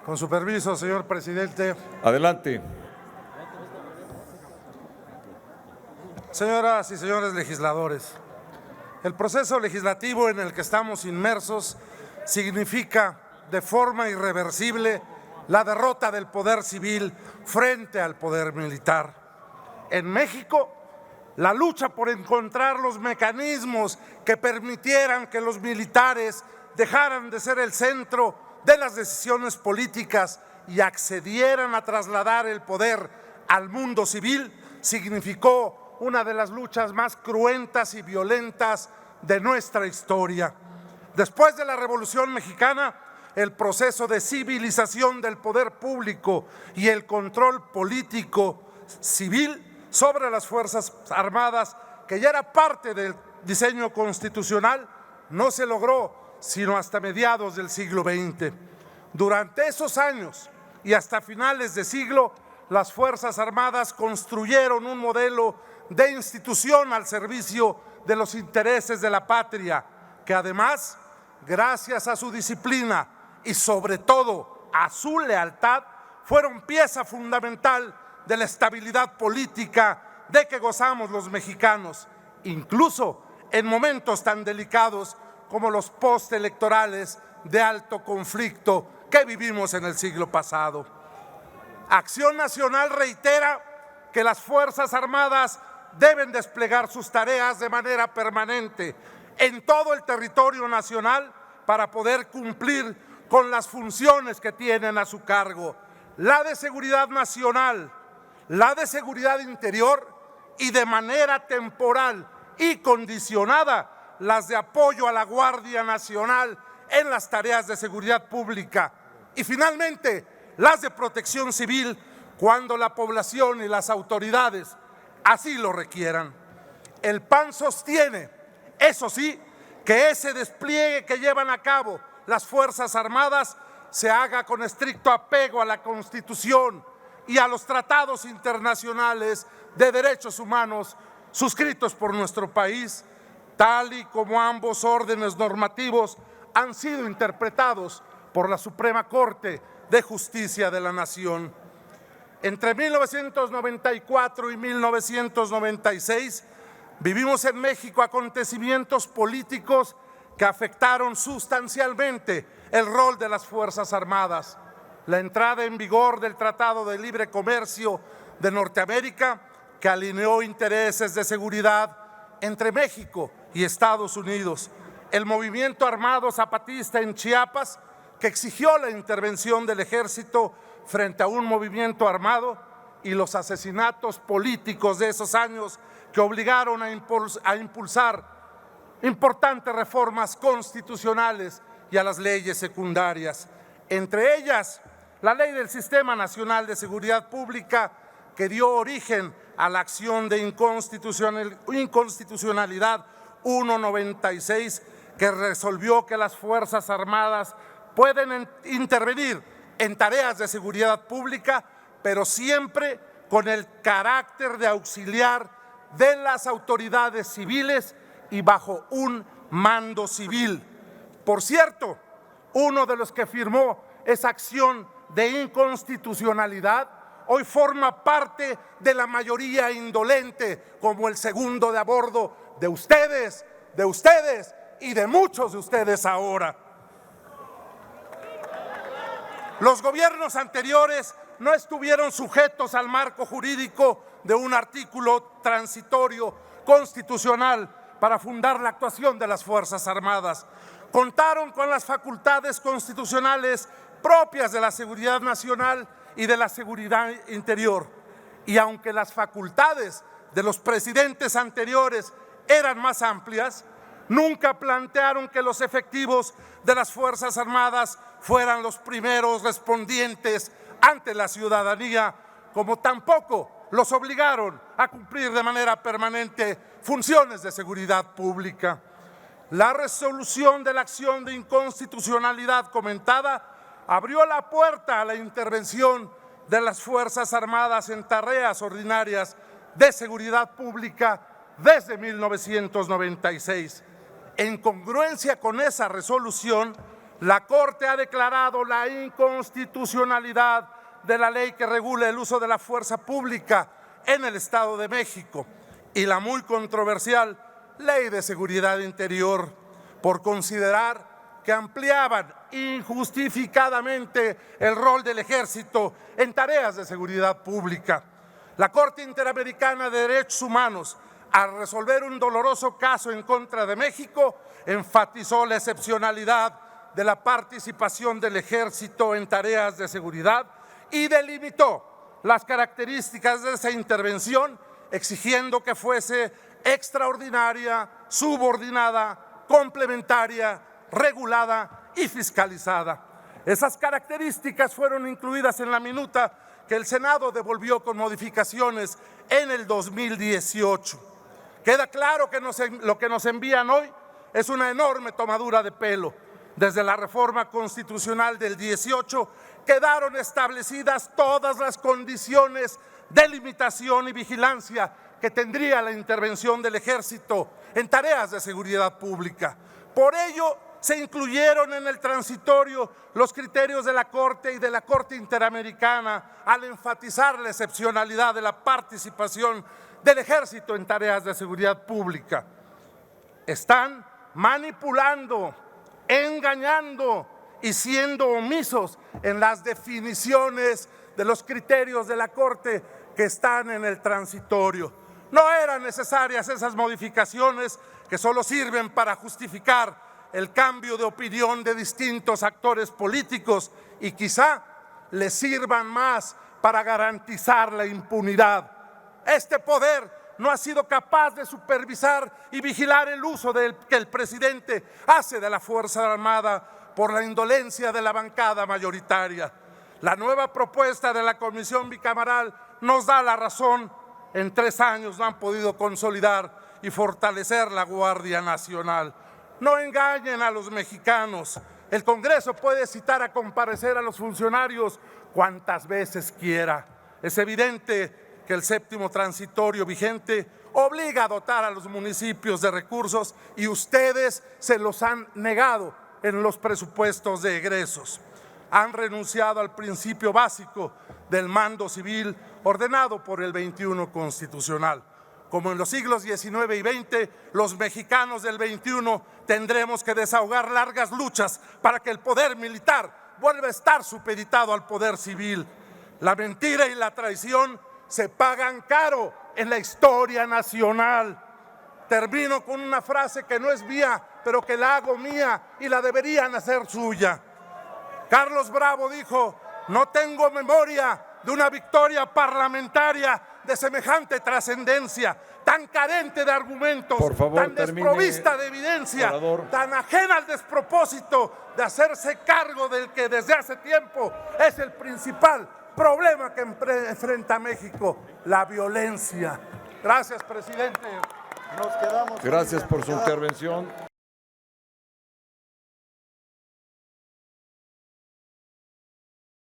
Con su permiso, señor presidente. Adelante. Señoras y señores legisladores, el proceso legislativo en el que estamos inmersos significa de forma irreversible la derrota del poder civil frente al poder militar. En México, la lucha por encontrar los mecanismos que permitieran que los militares dejaran de ser el centro de las decisiones políticas y accedieran a trasladar el poder al mundo civil significó una de las luchas más cruentas y violentas de nuestra historia. Después de la Revolución Mexicana, el proceso de civilización del poder público y el control político civil sobre las Fuerzas Armadas, que ya era parte del diseño constitucional, no se logró sino hasta mediados del siglo XX. Durante esos años y hasta finales de siglo, las Fuerzas Armadas construyeron un modelo de institución al servicio de los intereses de la patria, que además, gracias a su disciplina y sobre todo a su lealtad, fueron pieza fundamental de la estabilidad política de que gozamos los mexicanos, incluso en momentos tan delicados como los postelectorales de alto conflicto que vivimos en el siglo pasado. Acción Nacional reitera que las Fuerzas Armadas deben desplegar sus tareas de manera permanente en todo el territorio nacional para poder cumplir con las funciones que tienen a su cargo: la de seguridad nacional, la de seguridad interior y de manera temporal y condicionada las de apoyo a la Guardia Nacional en las tareas de seguridad pública y finalmente las de protección civil cuando la población y las autoridades así lo requieran. El PAN sostiene, eso sí, que ese despliegue que llevan a cabo las Fuerzas Armadas se haga con estricto apego a la Constitución y a los tratados internacionales de derechos humanos suscritos por nuestro país, tal y como ambos órdenes normativos han sido interpretados por la Suprema Corte de Justicia de la Nación. Entre 1994 y 1996 vivimos en México acontecimientos políticos que afectaron sustancialmente el rol de las Fuerzas Armadas. La entrada en vigor del Tratado de Libre Comercio de Norteamérica, que alineó intereses de seguridad entre México y Estados Unidos. El movimiento armado zapatista en Chiapas, que exigió la intervención del ejército frente a un movimiento armado, y los asesinatos políticos de esos años que obligaron a impulsar importantes reformas constitucionales y a las leyes secundarias. Entre ellas, la Ley del Sistema Nacional de Seguridad Pública, que dio origen a la acción de inconstitucionalidad 196, que resolvió que las Fuerzas Armadas pueden intervenir en tareas de seguridad pública, pero siempre con el carácter de auxiliar de las autoridades civiles y bajo un mando civil. Por cierto, uno de los que firmó esa acción de inconstitucionalidad hoy forma parte de la mayoría indolente, como el segundo de a bordo de ustedes y de muchos de ustedes ahora. Los gobiernos anteriores no estuvieron sujetos al marco jurídico de un artículo transitorio constitucional para fundar la actuación de las Fuerzas Armadas. Contaron con las facultades constitucionales propias de la seguridad nacional y de la seguridad interior. Y aunque las facultades de los presidentes anteriores eran más amplias, nunca plantearon que los efectivos de las Fuerzas Armadas fueran los primeros respondientes ante la ciudadanía, como tampoco los obligaron a cumplir de manera permanente funciones de seguridad pública. La resolución de la acción de inconstitucionalidad comentada abrió la puerta a la intervención de las Fuerzas Armadas en tareas ordinarias de seguridad pública desde 1996. En congruencia con esa resolución, La Corte ha declarado la inconstitucionalidad de la ley que regula el uso de la fuerza pública en el Estado de México y la muy controversial Ley de Seguridad Interior, por considerar que ampliaban injustificadamente el rol del Ejército en tareas de seguridad pública. La Corte Interamericana de Derechos Humanos, al resolver un doloroso caso en contra de México, enfatizó la excepcionalidad de la participación del Ejército en tareas de seguridad y delimitó las características de esa intervención, exigiendo que fuese extraordinaria, subordinada, complementaria, regulada y fiscalizada. Esas características fueron incluidas en la minuta que el Senado devolvió con modificaciones en el 2018. Queda claro que lo que nos envían hoy es una enorme tomadura de pelo. Desde la reforma constitucional del 18 quedaron establecidas todas las condiciones de limitación y vigilancia que tendría la intervención del Ejército en tareas de seguridad pública. Por ello, se incluyeron en el transitorio los criterios de la Corte y de la Corte Interamericana al enfatizar la excepcionalidad de la participación del Ejército en tareas de seguridad pública. Están manipulando, engañando y siendo omisos en las definiciones de los criterios de la Corte que están en el transitorio. No eran necesarias esas modificaciones que solo sirven para justificar el cambio de opinión de distintos actores políticos y quizá les sirvan más para garantizar la impunidad. Este poder no ha sido capaz de supervisar y vigilar el uso que el presidente hace de la Fuerza Armada por la indolencia de la bancada mayoritaria. La nueva propuesta de la Comisión Bicameral nos da la razón. En 3 años no han podido consolidar y fortalecer la Guardia Nacional. No engañen a los mexicanos. El Congreso puede citar a comparecer a los funcionarios cuantas veces quiera. Es evidente que el séptimo transitorio vigente obliga a dotar a los municipios de recursos y ustedes se los han negado en los presupuestos de egresos. Han renunciado al principio básico del mando civil ordenado por el 21 constitucional. Como en los siglos XIX y XX, los mexicanos del XXI tendremos que desahogar largas luchas para que el poder militar vuelva a estar supeditado al poder civil. La mentira y la traición se pagan caro en la historia nacional. Termino con una frase que no es mía, pero que la hago mía y la deberían hacer suya. Carlos Bravo dijo: no tengo memoria de una victoria parlamentaria de semejante trascendencia, tan carente de argumentos, tan desprovista de evidencia, tan ajena al despropósito de hacerse cargo del que desde hace tiempo es el principal problema que enfrenta México, la violencia. Gracias, presidente. Gracias por su intervención.